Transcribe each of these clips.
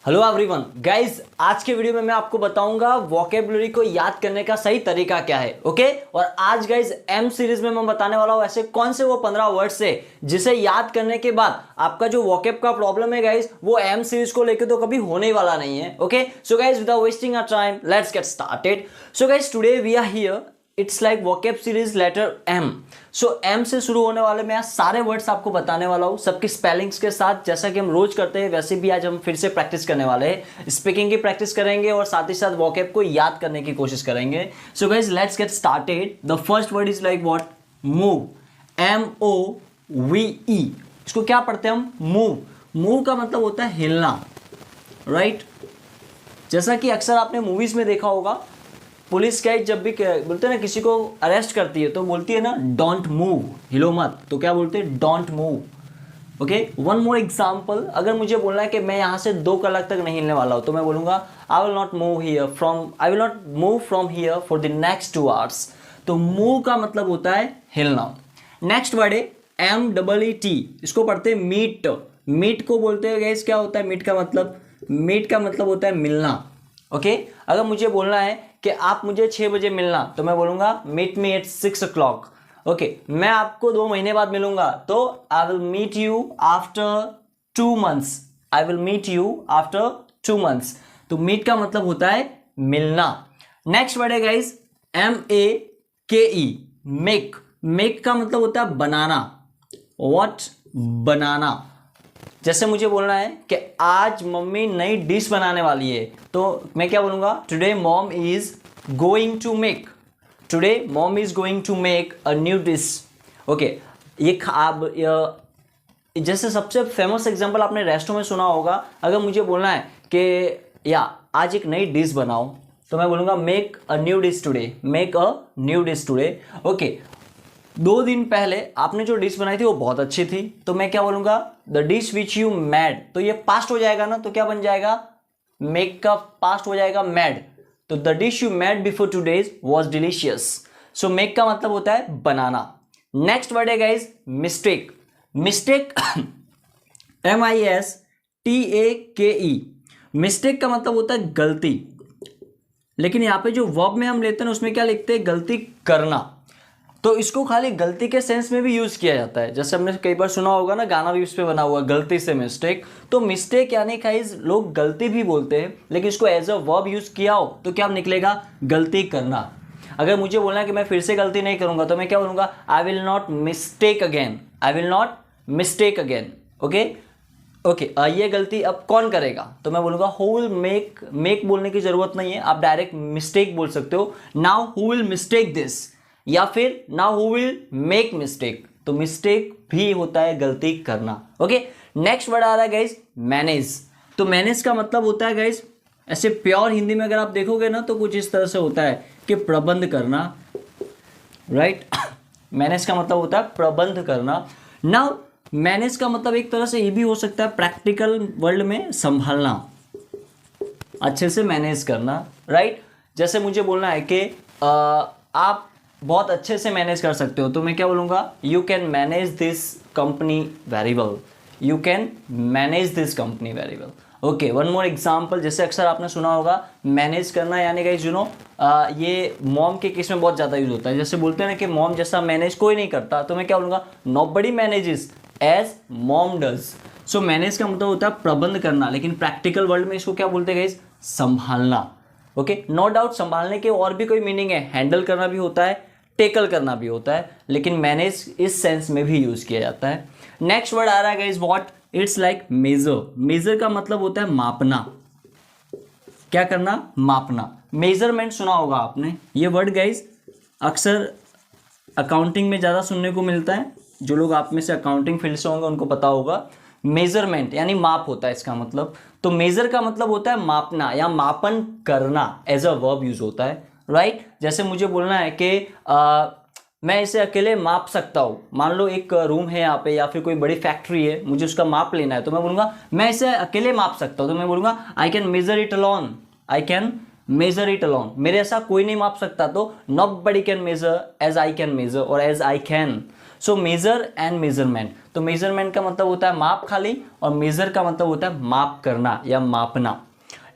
Hello everyone guys, आज के video में मैं आपको बताऊंगा वोकेबुलरी को याद करने का सही तरीका क्या है। ओके, और आज गाइस एम सीरीज में मैं बताने वाला हूं ऐसे कौन से वो 15 वर्ड्स है जिसे याद करने के बाद आपका जो वोकेब का प्रॉब्लम है गाइस वो एम सीरीज को लेकर तो कभी होने ही वाला नहीं है। Okay, so guys without wasting our time let's get started. So guys today we are here, it's like vocab series letter M. सो एम से शुरू होने वाले मैं आज सारे वर्ड्स आपको बताने वाला हूँ सबकी स्पेलिंग्स के साथ, जैसा कि हम रोज करते हैं वैसे भी आज हम फिर से प्रैक्टिस करने वाले हैं। स्पीकिंग की प्रैक्टिस करेंगे और साथ ही साथ वोकेब को याद करने की कोशिश करेंगे। So guys let's get started. The first word is like what? Move. MOVE। इसको क्या पढ़ते हैं हम? मूव। मूव का मतलब होता है हिलना, राइट? जैसा कि अक्सर आपने मूवीज में देखा होगा, पुलिस गाइड जब भी बोलते हैं ना किसी को अरेस्ट करती है तो बोलती है ना डोंट मूव, हिलो मत। तो क्या बोलते हैं? Don't move. Okay, one more example, अगर मुझे बोलना है कि मैं यहाँ से 2 कलाक तक नहीं हिलने वाला हूँ तो मैं बोलूँगा I will not move from here for the next 2 hours. तो मूव का मतलब होता है हिलना। नेक्स्ट वर्ड है MEET। इसको पढ़ते हैं मीट। मीट को बोलते हैं गाइस, क्या होता है मीट का मतलब? मीट का मतलब होता है मिलना। ओके, अगर मुझे बोलना है कि आप मुझे 6 बजे मिलना तो मैं बोलूंगा meet me at 6 o'clock। Okay, मैं आपको 2 महीने बाद मिलूंगा तो I will meet you after 2 months। I will meet you after 2 months। तो मीट का मतलब होता है मिलना। नेक्स्ट वर्ड है गाइस MAKE, मेक। मेक का मतलब होता है बनाना। व्हाट? बनाना। जैसे मुझे बोलना है कि आज मम्मी नई डिश बनाने वाली है तो मैं क्या बोलूँगा? Today mom is going to make. Today mom is going to make a new dish. Okay, जैसे सबसे फेमस एग्जांपल आपने रेस्टोरेंट में सुना होगा। अगर मुझे बोलना है कि या आज एक नई डिश बनाओ तो मैं बोलूँगा make a new dish today. Make a new dish today. Okay, 2 दिन पहले आपने जो डिश बनाई थी वो बहुत अच्छी थी तो मैं क्या बोलूंगा? The dish which you mad. तो ये पास्ट हो जाएगा ना, तो क्या बन जाएगा? मेक का पास्ट हो जाएगा मैड। तो the dish you mad before 2 days was delicious. So make का मतलब होता है बनाना। नेक्स्ट वर्ड है guys mistake. Mistake MISTAKE। Mistake का मतलब होता है गलती, लेकिन यहाँ पे जो वर्ब में हम लेते हैं उसमें क्या लिखते हैं? गलती करना। तो इसको खाली गलती के सेंस में भी यूज किया जाता है। जैसे हमने कई बार सुना होगा ना, गाना भी उस पर बना हुआ गलती से मिस्टेक। तो मिस्टेक यानी गाइस लोग गलती भी बोलते हैं, लेकिन इसको एज अ वर्ब यूज किया हो तो क्या निकलेगा? गलती करना। अगर मुझे बोलना है कि मैं फिर से गलती नहीं करूंगा तो मैं क्या बोलूंगा? I will not mistake again. I will not mistake again. Okay okay, ये गलती अब कौन करेगा? तो मैं बोलूंगा हु विल मेक। मेक बोलने की जरूरत नहीं है, आप डायरेक्ट मिस्टेक बोल सकते हो। Now who will mistake this, या फिर now who will make mistake. तो मिस्टेक भी होता है गलती करना। ओके, नेक्स्ट वर्ड आ रहा है गाइस मैनेज। तो मैनेज का मतलब होता है गाइस, ऐसे प्योर हिंदी में अगर आप देखोगे ना तो कुछ इस तरह से होता है कि प्रबंध करना, राइट? मैनेज का मतलब होता है प्रबंध करना। नाउ मैनेज का मतलब एक तरह से ये भी हो सकता है प्रैक्टिकल वर्ल्ड में संभालना, अच्छे से मैनेज करना, राइट? जैसे मुझे बोलना है कि आप बहुत अच्छे से मैनेज कर सकते हो तो मैं क्या बोलूँगा? You can manage this company very well. You can manage this company very well. Okay, one more example, जैसे अक्सर आपने सुना होगा मैनेज करना यानी गाइस यू नो, ये मॉम के केस में बहुत ज़्यादा यूज होता है। जैसे बोलते हैं ना कि मॉम जैसा मैनेज कोई नहीं करता, तो मैं क्या बोलूँगा? Nobody manages as mom does. So manage का मतलब होता है प्रबंध करना, लेकिन प्रैक्टिकल वर्ल्ड में इसको क्या बोलते हैं गाइस? संभालना। ओके, नो डाउट संभालने के और भी कोई मीनिंग है, हैंडल करना भी होता है, टेकल करना भी होता है, लेकिन मैनेज इस सेंस में भी यूज किया जाता है। नेक्स्ट वर्ड आ रहा है guys what? It's like measure. Measure का मतलब होता है मापना। क्या करना? मापना। मेजरमेंट सुना होगा आपने, ये वर्ड गाइस अक्सर अकाउंटिंग में ज़्यादा सुनने को मिलता है। जो लोग आप में से अकाउंटिंग फील्ड से होंगे उनको पता होगा। मेजरमेंट यानी माप होता है इसका मतलब। तो मेजर का मतलब होता है मापना या मापन करना, एज अ वर्ब यूज होता है, राइट? जैसे मुझे बोलना है कि मैं इसे अकेले माप सकता हूँ। मान लो एक रूम है यहाँ पे या फिर कोई बड़ी फैक्ट्री है, मुझे उसका माप लेना है तो मैं बोलूँगा मैं इसे अकेले माप सकता हूँ। तो मैं बोलूँगा I can measure it alone. I can measure it alone. मेरे ऐसा कोई नहीं माप सकता, तो nobody can measure as I can measure और as I can. So measure and measurement, तो मेजरमेंट का मतलब होता है माप खाली, और मेजर का मतलब होता है माप करना या मापना।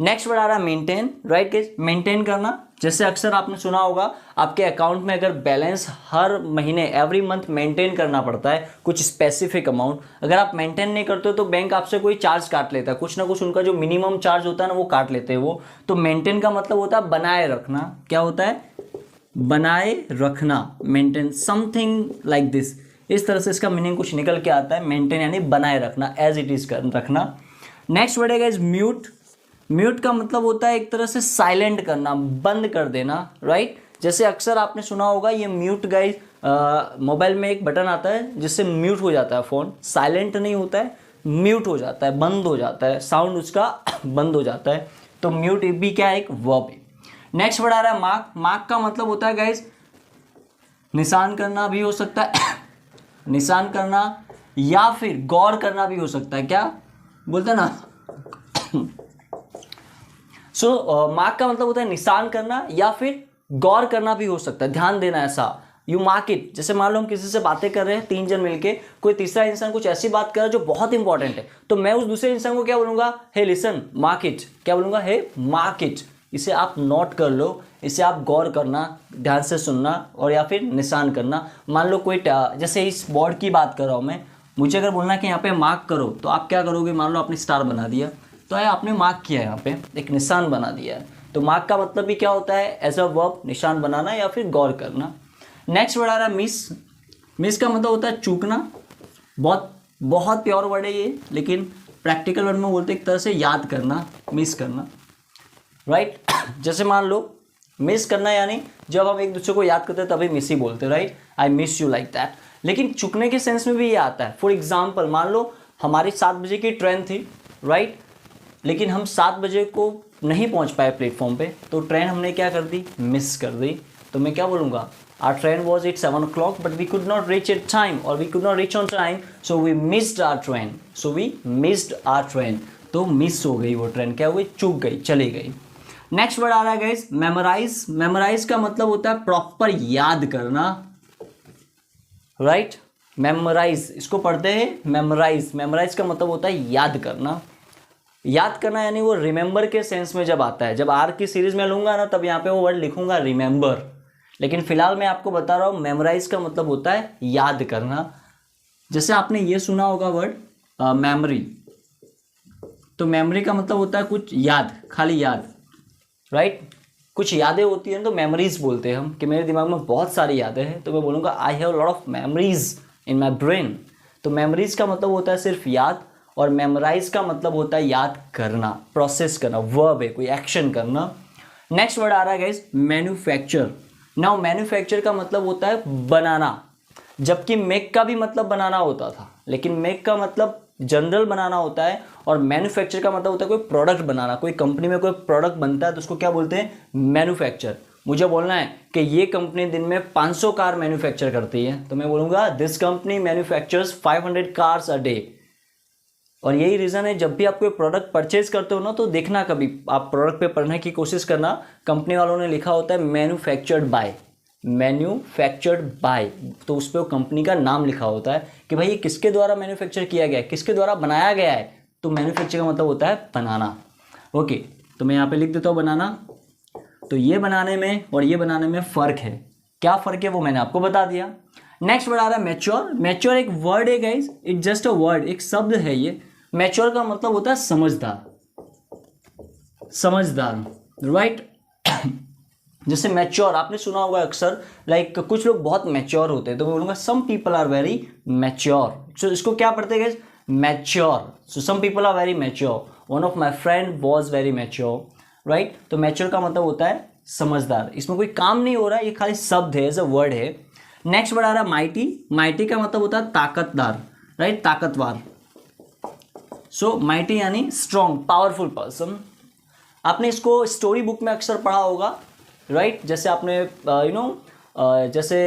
नेक्स्ट वर्ड आ रहा है मेंटेन, राइट गाइस, मेंटेन करना। जैसे अक्सर आपने सुना होगा आपके अकाउंट में अगर बैलेंस हर महीने एवरी मंथ मेंटेन करना पड़ता है कुछ स्पेसिफिक अमाउंट, अगर आप मेंटेन नहीं करते हो तो बैंक आपसे कोई चार्ज काट लेता है, कुछ ना कुछ उनका जो मिनिमम चार्ज होता है ना वो काट लेते हैं वो। तो मेंटेन का मतलब होता है बनाए रखना। क्या होता है? बनाए रखना, मेंटेन समथिंग लाइक दिस। इस तरह से इसका मीनिंग कुछ निकल के आता है, मेंटेन यानी बनाए रखना, एज इट इज रखना। नेक्स्ट वर्ड है गाइस म्यूट। म्यूट का मतलब होता है एक तरह से साइलेंट करना, बंद कर देना, राइट। जैसे अक्सर आपने सुना होगा ये म्यूट गाइस, मोबाइल में एक बटन आता है जिससे म्यूट हो जाता है फ़ोन, साइलेंट नहीं होता है, म्यूट हो जाता है, बंद हो जाता है, साउंड उसका बंद हो जाता है। तो म्यूट भी क्या है? एक वर्ब है। नेक्स्ट वर्ड आ रहा है मार्क। मार्क का मतलब होता है गाइस निशान करना भी हो सकता है निशान करना, या फिर गौर करना भी हो सकता है। क्या बोलते हैं ना सो मार्क का मतलब होता है निशान करना या फिर गौर करना भी हो सकता है, ध्यान देना। ऐसा यू मार्क इट। जैसे मान लो हम किसी से बातें कर रहे हैं, 3 जन मिलके, कोई तीसरा इंसान कुछ ऐसी बात कर रहा है जो बहुत इंपॉर्टेंट है, तो मैं उस दूसरे इंसान को क्या बोलूंगा? हे लिसन, मार्क इट। क्या बोलूंगा? हे मार्क इट। इसे आप नोट कर लो, इसे आप गौर करना, ध्यान से सुनना, और या फिर निशान करना। मान लो कोई जैसे इस बोर्ड की बात कर रहा हूँ मैं, मुझे अगर बोलना कि यहाँ पे मार्क करो, तो आप क्या करोगे? मान लो आपने स्टार बना दिया, तो आपने मार्क किया है, यहाँ पे एक निशान बना दिया है। तो मार्क का मतलब भी क्या होता है? एज अ वर्ब, निशान बनाना या फिर गौर करना। नेक्स्ट वर्ड आ रहा है मिस। मिस का मतलब होता है चूकना। बहुत बहुत प्योर वर्ड है ये, लेकिन प्रैक्टिकल वर्ड में बोलते हैं एक तरह से याद करना, मिस करना, राइट। जैसे मान लो मिस करना यानी जब हम एक दूसरे को याद करते हैं तभी मिस ही बोलते हैं, right. I miss you like that. लेकिन चुकने के सेंस में भी ये आता है। फॉर एग्जाम्पल मान लो हमारी 7 बजे की ट्रेन थी, राइट, लेकिन हम 7 बजे को नहीं पहुंच पाए प्लेटफॉर्म पे, तो ट्रेन हमने क्या कर दी? मिस कर दी। तो मैं क्या बोलूँगा? Our train was at 7 o'clock, but we could not reach at time, or we could not reach on time, so we missed our train. So we missed our train. तो miss हो गई वो train, क्या हुई? चूक गई, चली गई। नेक्स्ट वर्ड आ रहा है गाइस मेमोराइज। मेमोराइज का मतलब होता है प्रॉपर याद करना, राइट। मेमोराइज, इसको पढ़ते हैं मेमोराइज। मेमोराइज का मतलब होता है याद करना। याद करना यानी वो रिमेंबर के सेंस में जब आता है, जब आर की सीरीज में लूंगा ना, तब यहाँ पे वो वर्ड लिखूंगा रिमेंबर। लेकिन फिलहाल मैं आपको बता रहा हूँ मेमोराइज का मतलब होता है याद करना। जैसे आपने ये सुना होगा वर्ड मेमोरी, तो मेमोरी का मतलब होता है कुछ याद, खाली याद, राइट। कुछ यादें होती हैं तो मेमोरीज बोलते हैं हम, कि मेरे दिमाग में बहुत सारी यादें हैं, तो मैं बोलूँगा I have lot of memories in my brain. तो मेमोरीज का मतलब होता है सिर्फ याद, और मेमोराइज का मतलब होता है याद करना, प्रोसेस करना, वर्ब है, कोई एक्शन करना। नेक्स्ट वर्ड आ रहा है गाइस मैन्युफैक्चर। नाउ मैन्युफैक्चर का मतलब होता है बनाना, जबकि मेक का भी मतलब बनाना होता था, लेकिन मेक का मतलब जनरल बनाना होता है, और मैन्युफैक्चर का मतलब होता है कोई प्रोडक्ट बनाना। कोई कंपनी में कोई प्रोडक्ट बनता है तो उसको क्या बोलते हैं? मैन्युफैक्चर। मुझे बोलना है कि ये कंपनी दिन में 500 कार मैन्युफैक्चर करती है, तो मैं बोलूँगा this company manufactures 500 cars a day. और यही रीज़न है, जब भी आप कोई प्रोडक्ट परचेज करते हो ना, तो देखना कभी आप प्रोडक्ट पे पढ़ने की कोशिश करना, कंपनी वालों ने लिखा होता है मैन्युफैक्चर्ड बाय, मैन्युफैक्चर्ड बाय, तो उस पर कंपनी का नाम लिखा होता है कि भाई ये किसके द्वारा मैन्युफैक्चर किया गया है, किसके द्वारा बनाया गया है। तो मैन्युफैक्चर का मतलब होता है बनाना। ओके, तो मैं यहाँ पे लिख देता हूँ बनाना। तो ये बनाने में और ये बनाने में फ़र्क है। क्या फ़र्क है वो मैंने आपको बता दिया। नेक्स्ट वर्ड आ रहा है मैच्योर। मैच्योर एक वर्ड है guys, it just a word, एक शब्द है ये। मैच्योर का मतलब होता है समझदार, समझदार, राइट। जैसे मैच्योर आपने सुना होगा अक्सर, लाइक कुछ लोग बहुत मैच्योर होते हैं, तो मैं बोलूँगा some people are very mature. So इसको क्या पढ़ते हैं guys? Mature. So some people are very mature, one of my friend was very mature, right. तो मैच्योर का मतलब होता है समझदार। इसमें कोई काम नहीं हो रहा है, ये खाली शब्द है, एज अ वर्ड है। नेक्स्ट वर्ड आ रहा है माइटी। माइटी का मतलब होता है ताकतदार, राइट, ताकतवर। सो माइटी यानी स्ट्रॉन्ग, पावरफुल पर्सन। आपने इसको स्टोरी बुक में अक्सर पढ़ा होगा, राइट। जैसे आपने जैसे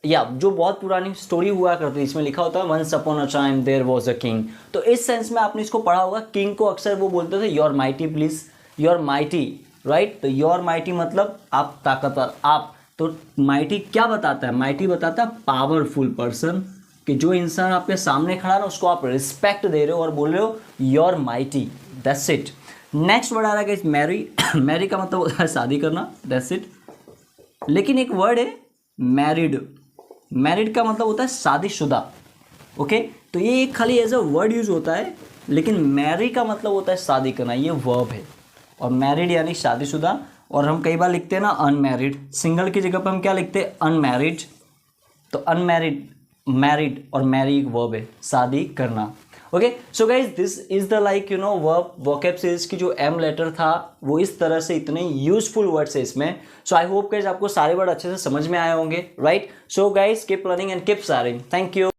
या जो बहुत पुरानी स्टोरी हुआ करती है, इसमें लिखा होता है once upon a time there was a king. तो इस सेंस में आपने इसको पढ़ा होगा। किंग को अक्सर वो बोलते थे your mighty please, your mighty, right. तो योर माइटी मतलब आप ताकतवर, आप। तो माइटी क्या बताता है? माइटी बताता है पावरफुल पर्सन, कि जो इंसान आपके सामने खड़ा है ना उसको आप रिस्पेक्ट दे रहे हो और बोल रहे हो your mighty, that's it. Next word आ रहा है गाइस मैरी। मैरी का मतलब होता है शादी करना, दैट्स इट। लेकिन एक वर्ड है मैरिड। मैरिड का मतलब होता है शादीशुदा, ओके। तो ये खाली एज अ वर्ड यूज होता है, लेकिन मैरी का मतलब होता है शादी करना, ये वर्ब है। और मैरिड यानी शादीशुदा, और हम कई बार लिखते हैं ना अनमैरिड, सिंगल की जगह पर हम क्या लिखते हैं अनमैरिड। तो अनमैरिड, मैरिड और मैरी एक वर्ब है, शादी करना, okay. So guys this is the like verb vocab series की जो एम लेटर था वो इस तरह से इतने यूजफुल वर्ड्स है इसमें। सो आई होप गाइज आपको सारे वर्ड अच्छे से समझ में आए होंगे, right. So guys keep learning and keep sharing, thank you.